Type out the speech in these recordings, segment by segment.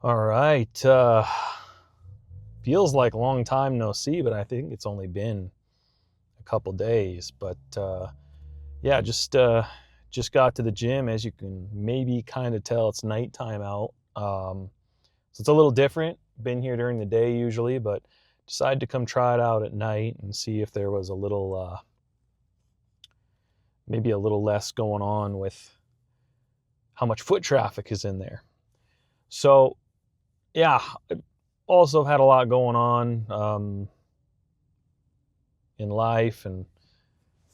All right. Feels like a long time no see, but I think it's only been a couple days. But yeah, just got to the gym. As you can maybe kind of tell, it's nighttime out. So it's a little different. Been here during the day usually, but decided to come try it out at night and see if there was a little, maybe a little less going on with how much foot traffic is in there. So yeah, also had a lot going on in life and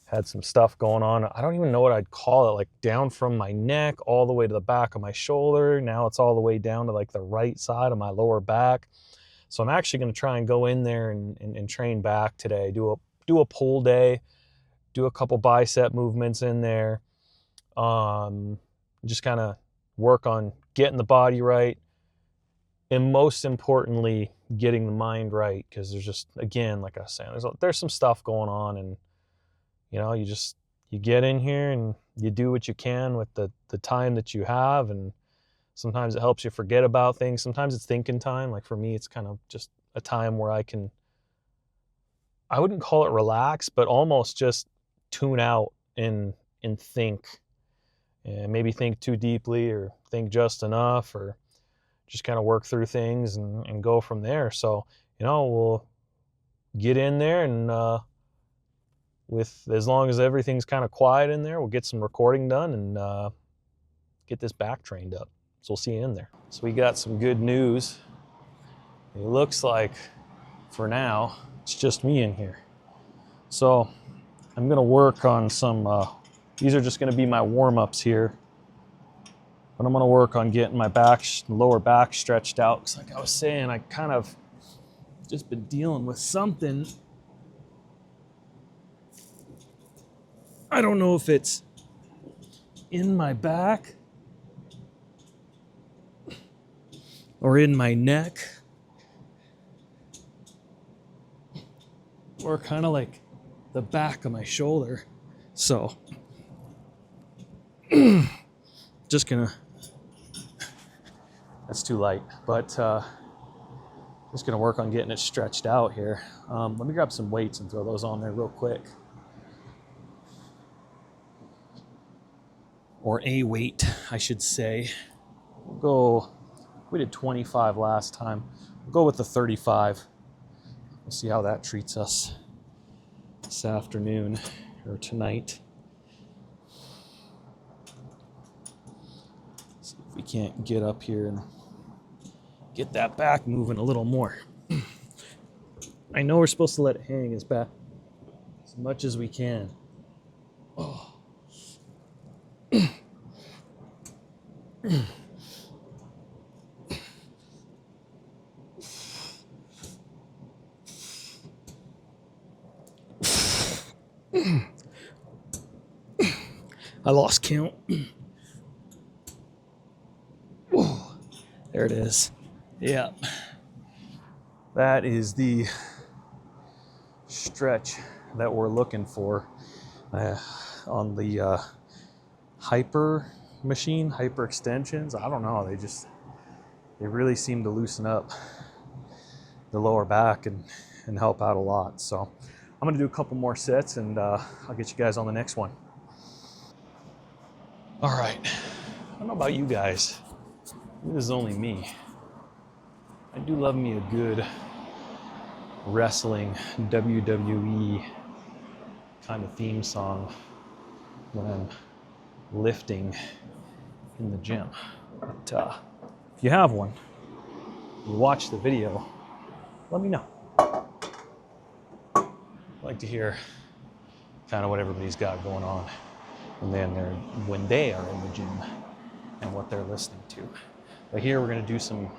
had some stuff going on. I don't even know what I'd call it, like down from my neck all the way to the back of my shoulder. Now it's all the way down to like the right side of my lower back. So I'm actually going to try and go in there and train back today. Do a pull day, do a couple bicep movements in there. Just kind of work on getting the body right, and most importantly, getting the mind right, because there's just, again, like I was saying, there's some stuff going on, and you get in here and you do what you can with the time that you have, and sometimes it helps you forget about things. Sometimes it's thinking time. Like for me, it's kind of just a time where I wouldn't call it relax, but almost just tune out and think, and maybe think too deeply or think just enough, or just kind of work through things and go from there. So, we'll get in there and with as long as everything's kind of quiet in there, we'll get some recording done and get this back trained up. So we'll see you in there. So we got some good news. It looks like for now, it's just me in here. So I'm gonna work on some, these are just gonna be my warm-ups here. But I'm gonna work on getting my lower back stretched out. Because like I was saying, I kind of just been dealing with something. I don't know if it's in my back or in my neck or kind of like the back of my shoulder. So just gonna, that's too light, but just gonna work on getting it stretched out here. Let me grab some weights and throw those on there real quick. Or a weight, I should say. We did 25 last time. We'll go with the 35. We'll see how that treats us this afternoon or tonight. See if we can't get up here and get that back moving a little more. I know we're supposed to let it hang as back as much as we can. Oh. I lost count. Oh, there it is. Yeah. That is the stretch that we're looking for on the hyper extensions. I don't know. They really seem to loosen up the lower back and help out a lot. So I'm going to do a couple more sets and I'll get you guys on the next one. All right. I don't know about you guys. This is only me. I do love me a good wrestling WWE kind of theme song when I'm lifting in the gym. But if you have one, you watch the video, let me know. I'd like to hear kind of what everybody's got going on when they are in the gym and what they're listening to. But here we're going to do some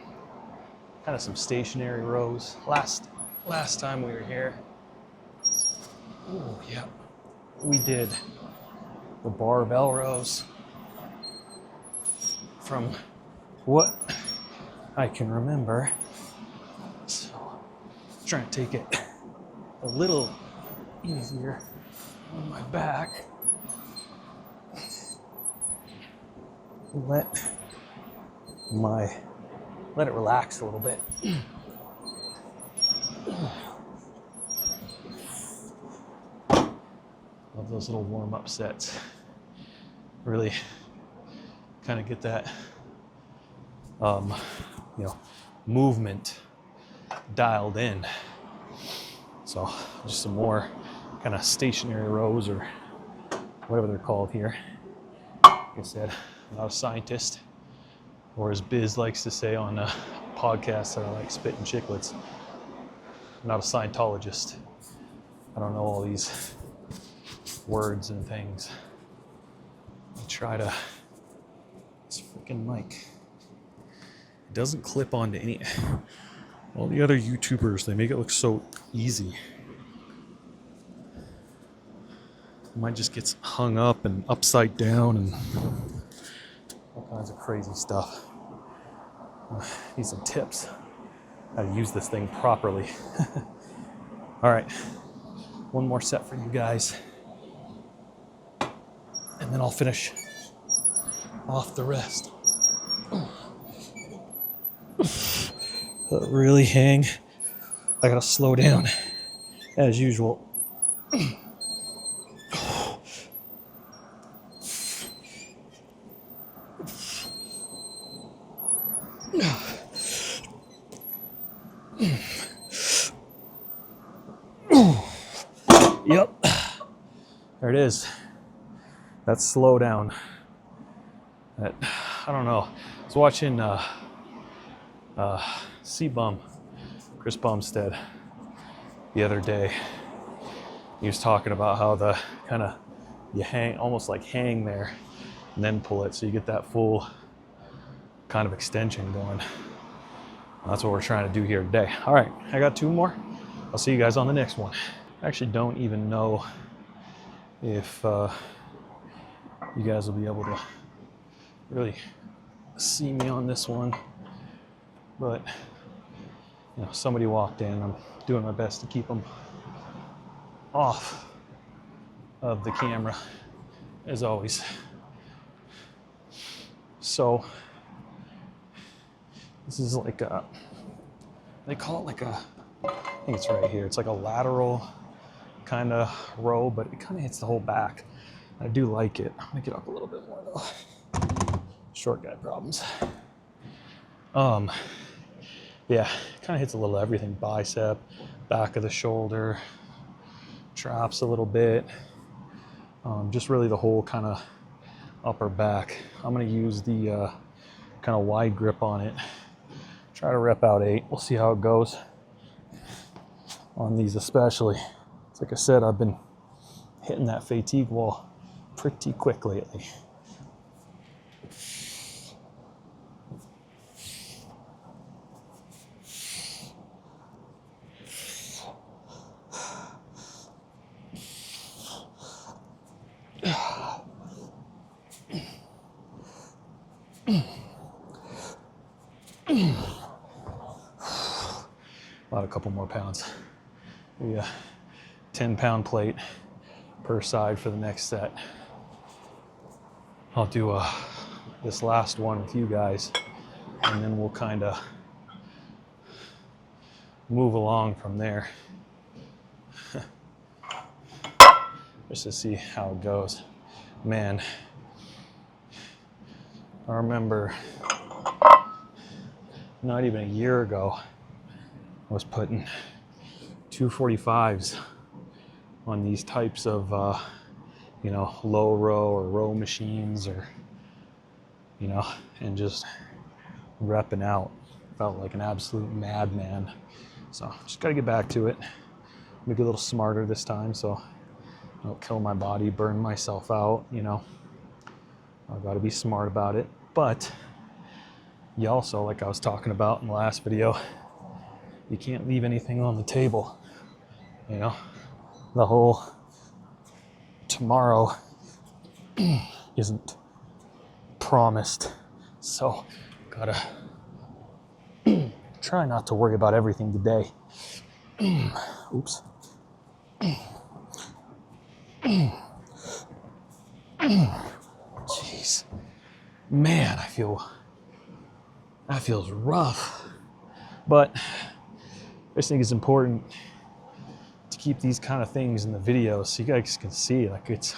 stationary rows. Last time we were here, yeah, we did the barbell rows from what I can remember. So trying to take it a little easier on my back. Let my let it relax a little bit. Love those little warm-up sets. Really kind of get that, movement dialed in. So just some more kind of stationary rows, or whatever they're called here. Like I said, I'm not a scientist, or as Biz likes to say on podcasts that I like, Spittin' Chicklets, I'm not a Scientologist. I don't know all these words and things. I try to, this freaking mic, it doesn't clip onto any, all the other YouTubers, they make it look so easy. Mine just gets hung up and upside down and all kinds of crazy stuff. Need some tips how to use this thing properly. All right, one more set for you guys, and then I'll finish off the rest. Really hang. I gotta slow down as usual. Yep, there it is. That's slow down. That, I don't know. I was watching C-Bum, Chris Bumstead, the other day. He was talking about how the kind of, you hang, almost like hang there and then pull it, so you get that full kind of extension going. That's what we're trying to do here today. All right, I got 2 more. I'll see you guys on the next one. I actually don't even know if you guys will be able to really see me on this one, but somebody walked in. I'm doing my best to keep them off of the camera, as always. So this is like a, they call it like a, I think it's right here. It's like a lateral kind of row, but it kind of hits the whole back. I do like it. I'm gonna get up a little bit more though. Short guy problems. Yeah, kind of hits a little everything. Bicep, back of the shoulder, traps a little bit. Just really the whole kind of upper back. I'm gonna use the kind of wide grip on it. Try to rep out 8. We'll see how it goes on these especially. It's like I said, I've been hitting that fatigue wall pretty quick lately. About a couple more pounds. Maybe a 10-pound plate per side for the next set. I'll do this last one with you guys, and then we'll kind of move along from there. Just to see how it goes. Man, I remember not even a year ago, I was putting 245s on these types of, low row or row machines, or, and just repping out. Felt like an absolute madman. So just got to get back to it. Make it a little smarter this time, so I don't kill my body, burn myself out, I've got to be smart about it. But you also, like I was talking about in the last video, you can't leave anything on the table. The whole tomorrow isn't promised. So gotta try not to worry about everything today. Oops. Jeez. Man, I That feels rough. But I just think it's important to keep these kind of things in the video so you guys can see, like, it's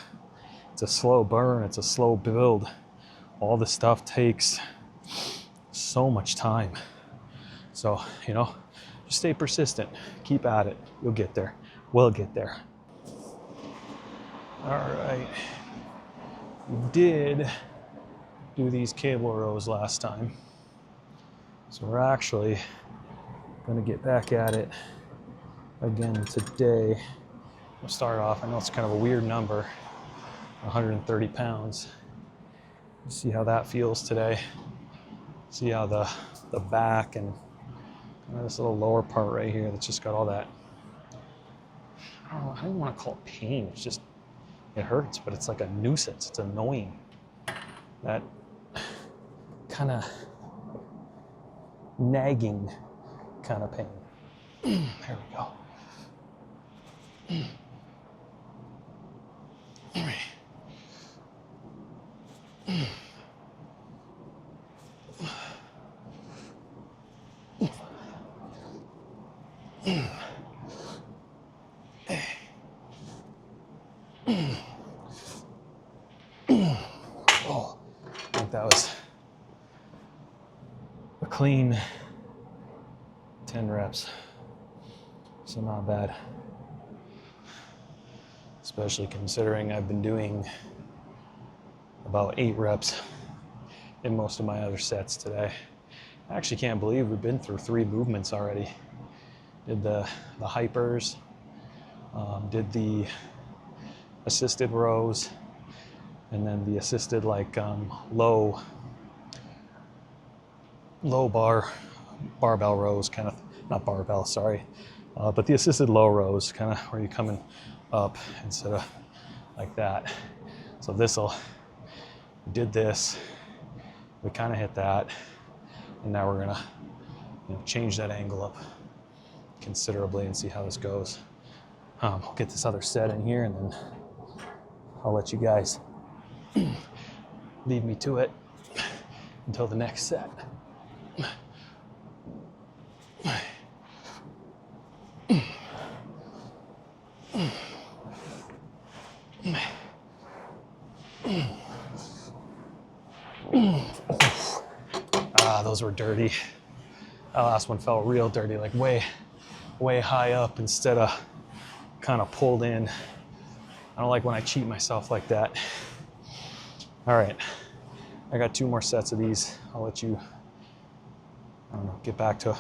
a slow burn, it's a slow build. All this stuff takes so much time. So, you know, just stay persistent, keep at it, you'll get there. We'll get there. All right, we did do these cable rows last time. So we're actually gonna get back at it again today. We'll start off, I know it's kind of a weird number, 130 pounds. See how that feels today. See how the back and kind of this little lower part right here that's just got all that, I don't know, I don't want to call it pain. It's just, it hurts, but it's like a nuisance. It's annoying. That kind of nagging kind of pain. There we go. All right. Oh, I think that was a clean 10 reps. So not bad. Especially considering I've been doing about 8 reps in most of my other sets today. I actually can't believe we've been through 3 movements already. Did the hypers, did the assisted rows, and then the assisted like low barbell rows, kind of, not barbell, sorry, but the assisted low rows, kind of where you're coming up instead of like that. So we did this, we kind of hit that, and now we're gonna, you know, change that angle up considerably and see how this goes. I'll get this other set in here and then I'll let you guys leave me to it until the next set. Those were dirty. That last one felt real dirty, like way high up instead of kind of pulled in. I don't like when I cheat myself like that. All right, I got 2 more sets of these. I'll let you, I don't know, get back to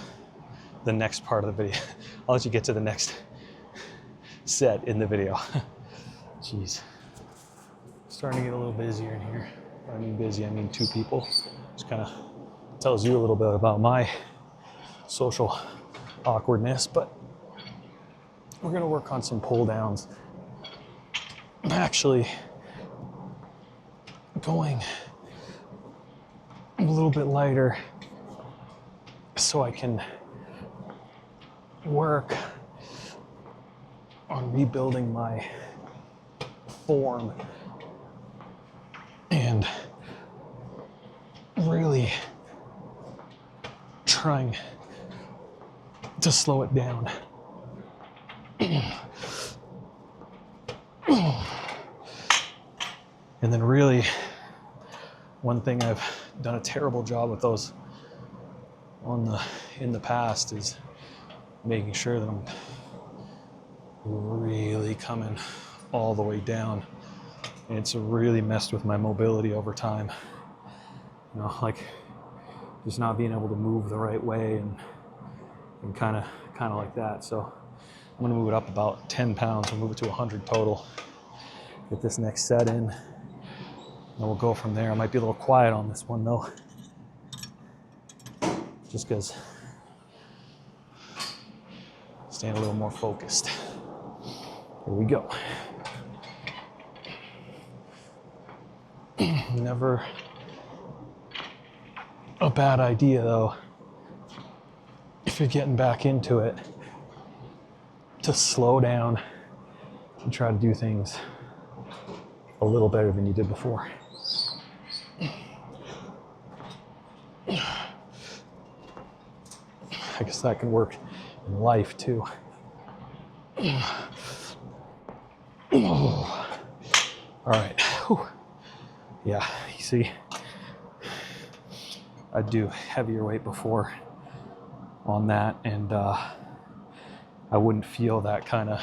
the next part of the video. I'll let you get to the next set in the video. Jeez, starting to get a little busier in here. When I mean busy, I mean 2 people. Just kind of tells you a little bit about my social awkwardness, but we're gonna work on some pull downs. I'm actually going a little bit lighter so I can work on rebuilding my form and really trying to slow it down. And then really, one thing I've done a terrible job with those in the past is making sure that I'm really coming all the way down. And it's really messed with my mobility over time. You know, like just not being able to move the right way and kind of like that. So I'm gonna move it up about 10 pounds. We'll move it to 100 total. Get this next set in, and we'll go from there. I might be a little quiet on this one though, just because staying a little more focused. Here we go. Never a bad idea though, if you're getting back into it, to slow down and try to do things a little better than you did before. I guess that can work in life too. All right. Whew. Yeah, you see, I'd do heavier weight before on that, and I wouldn't feel that kind of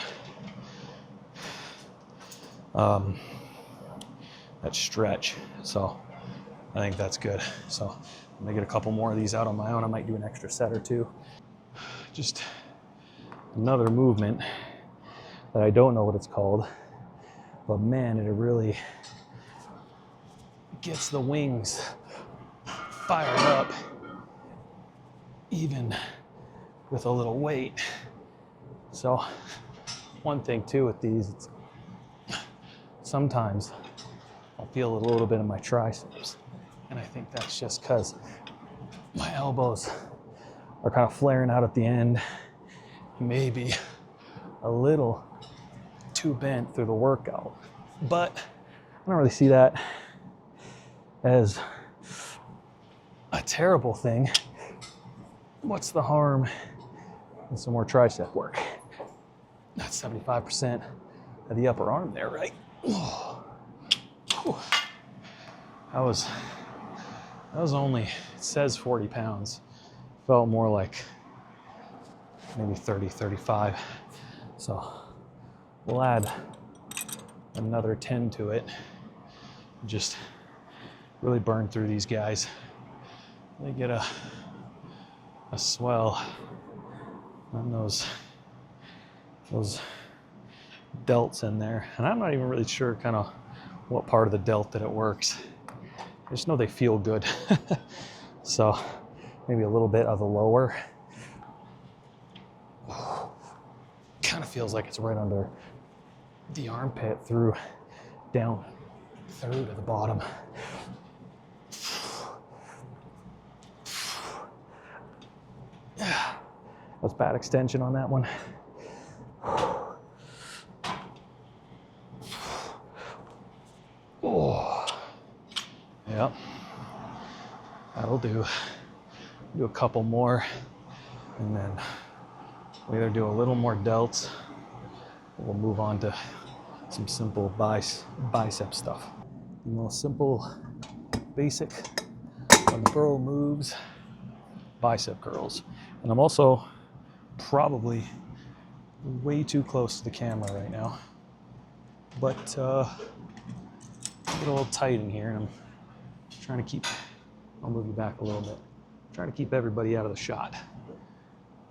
that stretch. So I think that's good. So I'm gonna get a couple more of these out on my own. I might do an extra set or two. Just another movement that I don't know what it's called, but man, it really gets the wings fired up, even with a little weight. So one thing too with these, it's sometimes I'll feel a little bit in my triceps, and I think that's just because my elbows are kind of flaring out at the end, maybe a little too bent through the workout. But I don't really see that as a terrible thing. What's the harm in some more tricep work? That's 75% of the upper arm there, right? That was only, it says 40 pounds. Felt more like maybe 30, 35. So we'll add another 10 to it. Just really burn through these guys. They get a swell on those delts in there. And I'm not even really sure kind of what part of the delt that it works. I just know they feel good. So maybe a little bit of the lower. Kind of feels like it's right under the armpit through down through to the bottom. That was bad extension on that one. Oh, yep, that'll do. Do a couple more, and then we either do a little more delts, or we'll move on to some simple bicep stuff. The most simple, basic of bro moves, bicep curls. And I'm also probably way too close to the camera right now, but a little tight in here, and I'm trying to keep, I'll move you back a little bit, trying to keep everybody out of the shot.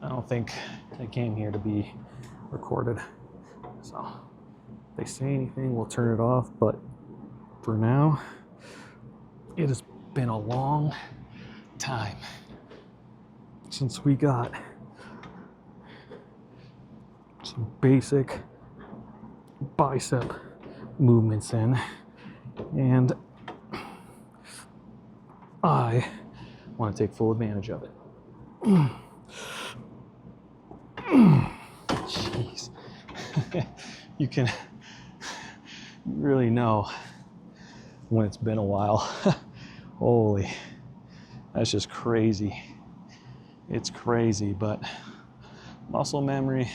I don't think I came here to be recorded, so if they say anything, we'll turn it off, but for now, it has been a long time since we got some basic bicep movements in, and I want to take full advantage of it. Jeez. You can really know when it's been a while. Holy, that's just crazy. It's crazy, but muscle memory,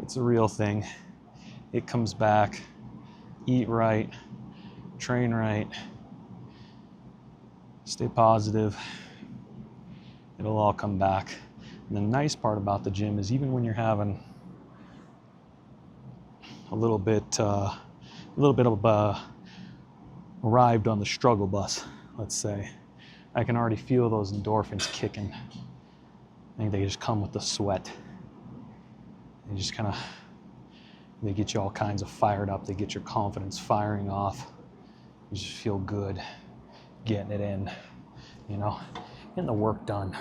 it's a real thing. It comes back. Eat right, train right, stay positive. It'll all come back. And the nice part about the gym is even when you're having a little bit of arrived on the struggle bus, let's say, I can already feel those endorphins kicking. I think they just come with the sweat. They just kind of, they get you all kinds of fired up. They get your confidence firing off. You just feel good getting it in, you know, getting the work done.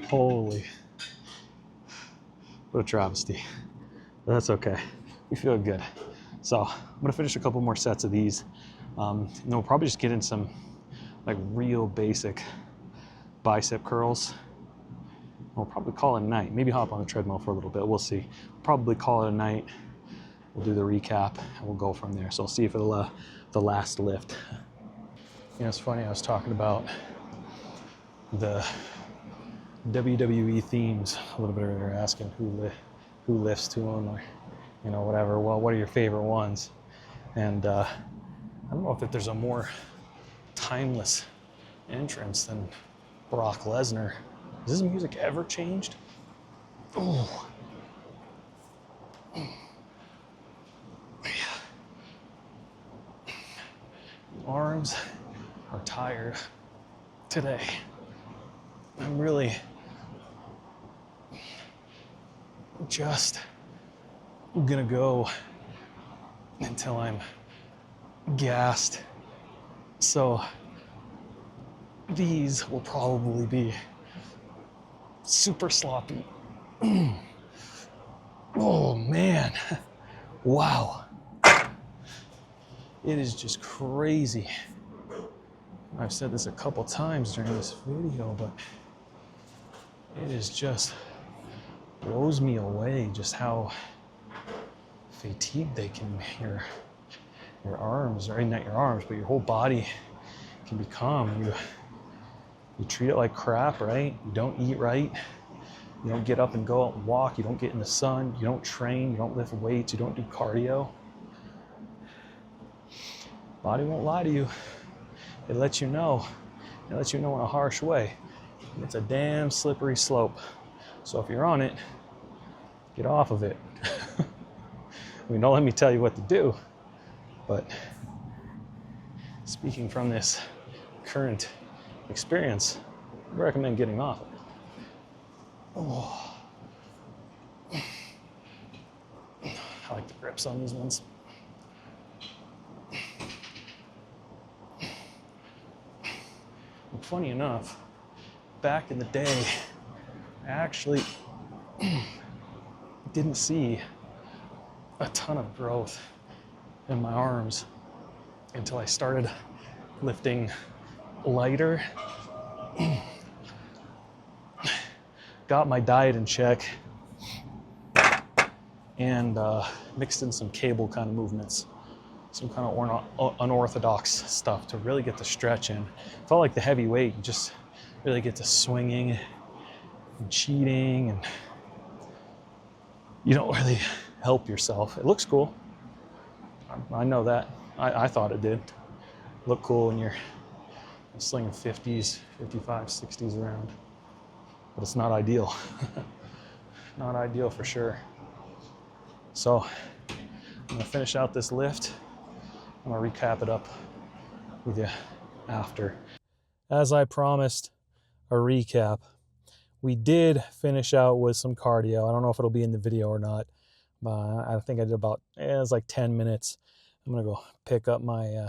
Holy, what a travesty. But that's okay. We feel good. So I'm gonna finish a couple more sets of these. And then we'll probably just get in some like real basic bicep curls. We'll probably call it a night. Maybe hop on the treadmill for a little bit. We'll see. Probably call it a night. We'll do the recap and we'll go from there. So I'll see you for the last lift. You know, it's funny. I was talking about the WWE themes a little bit earlier, asking who lifts to them, or you know, whatever. Well, what are your favorite ones? And I don't know if there's a more timeless entrance than Brock Lesnar. Has his music ever changed? Oh. Arms are tired today. I'm really just gonna go until I'm gassed. So these will probably be super sloppy. Oh man, wow. It is just crazy. I've said this a couple times during this video, but it is just blows me away just how fatigued they can, your arms, or not your arms, but your whole body can become. You treat it like crap, right? You don't eat right. You don't get up and go out and walk. You don't get in the sun. You don't train. You don't lift weights. You don't do cardio. Body won't lie to you. It lets you know. It lets you know in a harsh way. It's a damn slippery slope. So if you're on it, get off of it. I mean, don't let me tell you what to do. But speaking from this current experience, I recommend getting off it. Oh. I like the grips on these ones. And funny enough, back in the day, I actually didn't see a ton of growth in my arms until I started lifting lighter. Got my diet in check and mixed in some cable kind of movements, some kind of unorthodox stuff to really get the stretch in. Felt like the heavy weight, you just really get to swinging and cheating, and you don't really help yourself. It looks cool. I know that. I thought it did. Look cool when you're slinging 50s, 55s, 60s around. But it's not ideal. Not ideal for sure. So I'm gonna finish out this lift. I'm gonna recap it up with you after. As I promised, a recap. We did finish out with some cardio. I don't know if it'll be in the video or not. I think I did about, it was like 10 minutes. I'm gonna go pick up my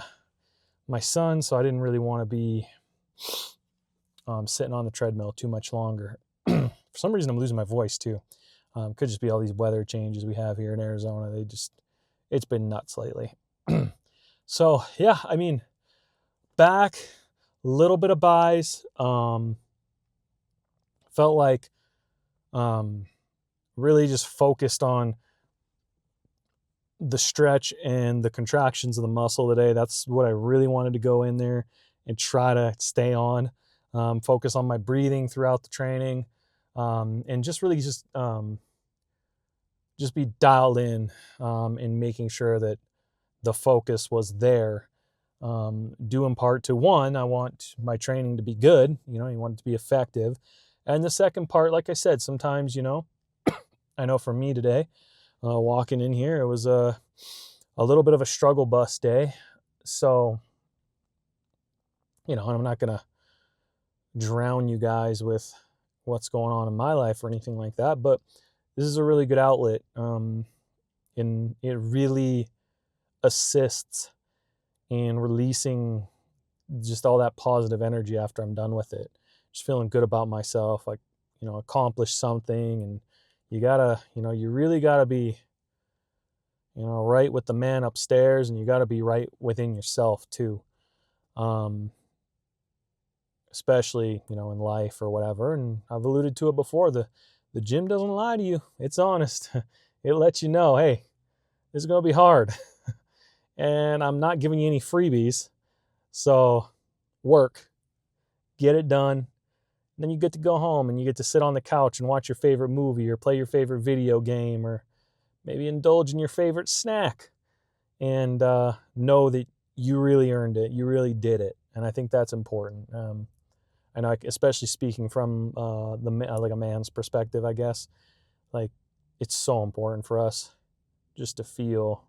my son, so I didn't really want to be sitting on the treadmill too much longer. For some reason, I'm losing my voice too. Could just be all these weather changes we have here in Arizona. It's been nuts lately. So yeah, I mean, back, a little bit of buys. Felt like really just focused on the stretch and the contractions of the muscle today. That's what I really wanted to go in there and try to stay on. Focus on my breathing throughout the training, and just really just be dialed in in making sure that the focus was there. Due in part to, one, I want my training to be good. You want it to be effective. And the second part, like I said, sometimes, I know for me today, walking in here, it was a little bit of a struggle bus day. So, and I'm not going to drown you guys with what's going on in my life or anything like that, but this is a really good outlet. And it really assists in releasing just all that positive energy after I'm done with it. Just feeling good about myself, like, accomplished something. And you gotta, you really gotta be, right with the man upstairs, and you gotta be right within yourself too. especially, you know, in life or whatever. And I've alluded to it before. The gym doesn't lie to you. It's honest. It lets you know, hey, this is going to be hard. And I'm not giving you any freebies. So work, get it done. Then you get to go home and you get to sit on the couch and watch your favorite movie or play your favorite video game or maybe indulge in your favorite snack and know that you really earned it. You really did it. And I think that's important. I know, especially speaking from like a man's perspective, I guess, like it's so important for us just to feel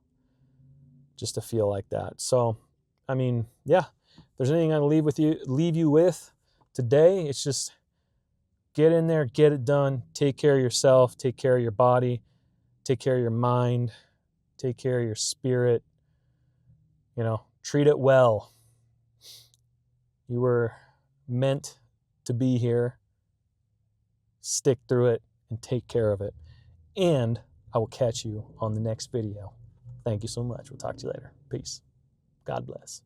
like that. So, I mean, yeah, if there's anything I leave you with today, it's just get in there, get it done, take care of yourself, take care of your body, take care of your mind, take care of your spirit, you know, treat it well. You were meant to be here. Stick through it and take care of it. And I will catch you on the next video. Thank you so much. We'll talk to you later. Peace. God bless.